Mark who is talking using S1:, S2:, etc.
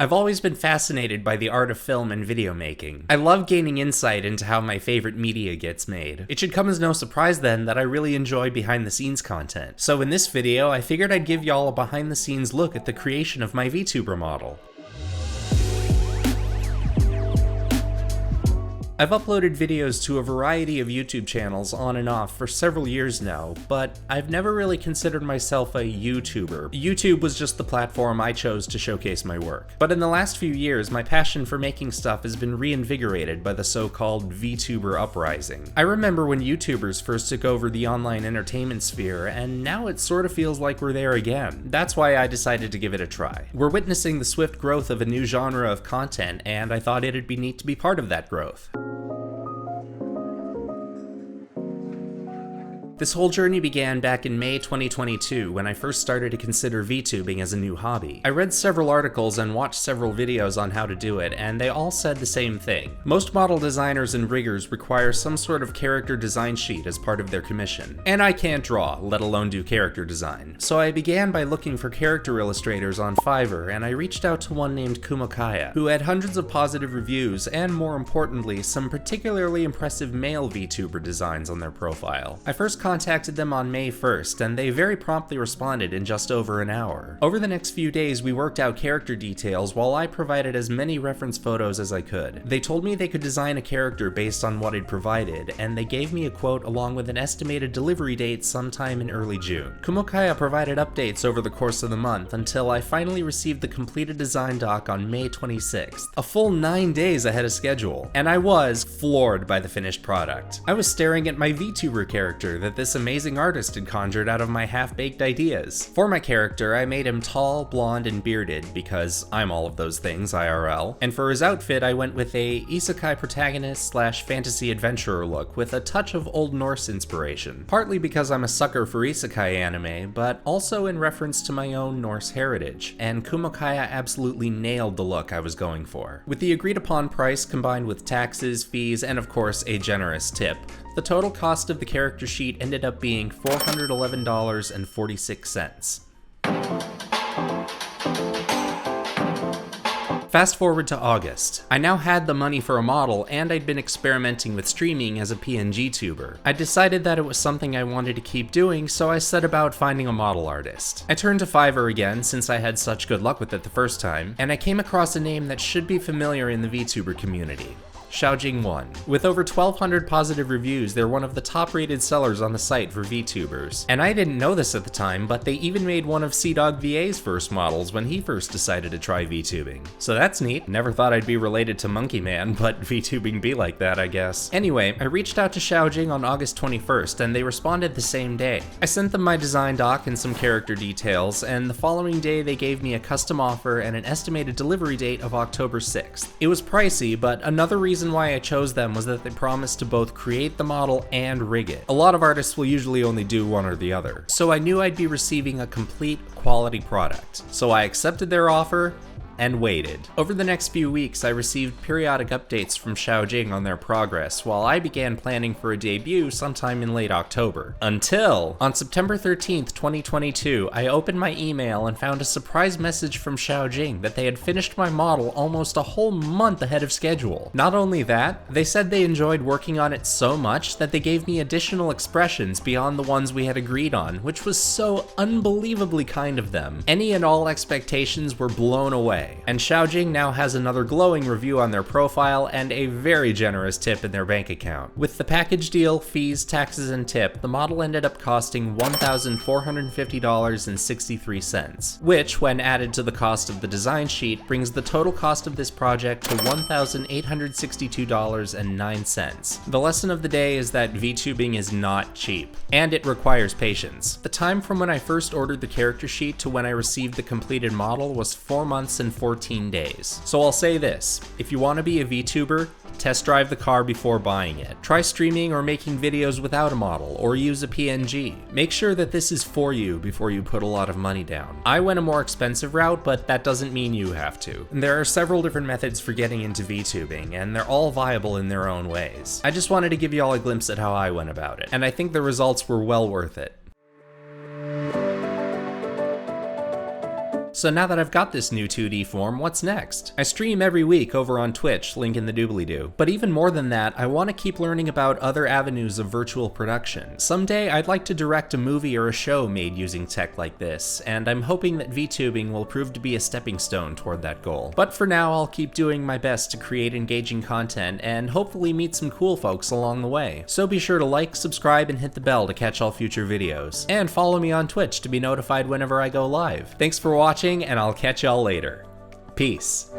S1: I've always been fascinated by the art of film and video making. I love gaining insight into how my favorite media gets made. It should come as no surprise then that I really enjoy behind the scenes content. So in this video, I figured I'd give y'all a behind the scenes look at the creation of my VTuber model. I've uploaded videos to a variety of YouTube channels on and off for several years now, but I've never really considered myself a YouTuber. YouTube was just the platform I chose to showcase my work. But in the last few years, my passion for making stuff has been reinvigorated by the so-called VTuber uprising. I remember when YouTubers first took over the online entertainment sphere, and now it sort of feels like we're there again. That's why I decided to give it a try. We're witnessing the swift growth of a new genre of content, and I thought it'd be neat to be part of that growth. This whole journey began back in May 2022 when I first started to consider VTubing as a new hobby. I read several articles and watched several videos on how to do it, and they all said the same thing. Most model designers and riggers require some sort of character design sheet as part of their commission. And I can't draw, let alone do character design. So I began by looking for character illustrators on Fiverr, and I reached out to one named Kumokaya, who had hundreds of positive reviews and, more importantly, some particularly impressive male VTuber designs on their profile. I first contacted them on May 1st, and they very promptly responded in just over an hour. Over the next few days, we worked out character details while I provided as many reference photos as I could. They told me they could design a character based on what I'd provided, and they gave me a quote along with an estimated delivery date sometime in early June. Kumokaya provided updates over the course of the month until I finally received the completed design doc on May 26th, a full 9 days ahead of schedule, and I was floored by the finished product. I was staring at my VTuber character that this amazing artist had conjured out of my half-baked ideas. For my character, I made him tall, blonde, and bearded, because I'm all of those things IRL, and for his outfit I went with a isekai protagonist / fantasy adventurer look with a touch of Old Norse inspiration, partly because I'm a sucker for isekai anime, but also in reference to my own Norse heritage, and Kumokaya absolutely nailed the look I was going for. With the agreed upon price combined with taxes, fees, and of course a generous tip, the total cost of the character sheet ended up being $411.46. Fast forward to August. I now had the money for a model, and I'd been experimenting with streaming as a PNG tuber. I decided that it was something I wanted to keep doing, so I set about finding a model artist. I turned to Fiverr again since I had such good luck with it the first time, and I came across a name that should be familiar in the VTuber community. Xiaojing1. With over 1,200 positive reviews, they're one of the top-rated sellers on the site for VTubers. And I didn't know this at the time, but they even made one of CDawg VA's first models when he first decided to try VTubing. So that's neat. Never thought I'd be related to Monkey Man, but VTubing be like that, I guess. Anyway, I reached out to Xiaojing on August 21st, and they responded the same day. I sent them my design doc and some character details, and the following day they gave me a custom offer and an estimated delivery date of October 6th. It was pricey, but another reason why I chose them was that they promised to both create the model and rig it. A lot of artists will usually only do one or the other, so I knew I'd be receiving a complete quality product. So I accepted their offer and waited. Over the next few weeks, I received periodic updates from Xiaojing on their progress, while I began planning for a debut sometime in late October. Until, on September 13th, 2022, I opened my email and found a surprise message from Xiaojing that they had finished my model almost a whole month ahead of schedule. Not only that, they said they enjoyed working on it so much that they gave me additional expressions beyond the ones we had agreed on, which was so unbelievably kind of them. Any and all expectations were blown away. And Xiaojing now has another glowing review on their profile and a very generous tip in their bank account. With the package deal, fees, taxes, and tip, the model ended up costing $1,450.63, which, when added to the cost of the design sheet, brings the total cost of this project to $1,862.09. The lesson of the day is that VTubing is not cheap, and it requires patience. The time from when I first ordered the character sheet to when I received the completed model was 4 months and 14 days. So I'll say this, if you want to be a VTuber, test drive the car before buying it. Try streaming or making videos without a model, or use a PNG. Make sure that this is for you before you put a lot of money down. I went a more expensive route, but that doesn't mean you have to. There are several different methods for getting into VTubing, and they're all viable in their own ways. I just wanted to give you all a glimpse at how I went about it, and I think the results were well worth it. So now that I've got this new 2D form, what's next? I stream every week over on Twitch, link in the doobly-doo. But even more than that, I want to keep learning about other avenues of virtual production. Someday, I'd like to direct a movie or a show made using tech like this, and I'm hoping that VTubing will prove to be a stepping stone toward that goal. But for now, I'll keep doing my best to create engaging content and hopefully meet some cool folks along the way. So be sure to like, subscribe, and hit the bell to catch all future videos. And follow me on Twitch to be notified whenever I go live. Thanks for watching, and I'll catch y'all later. Peace.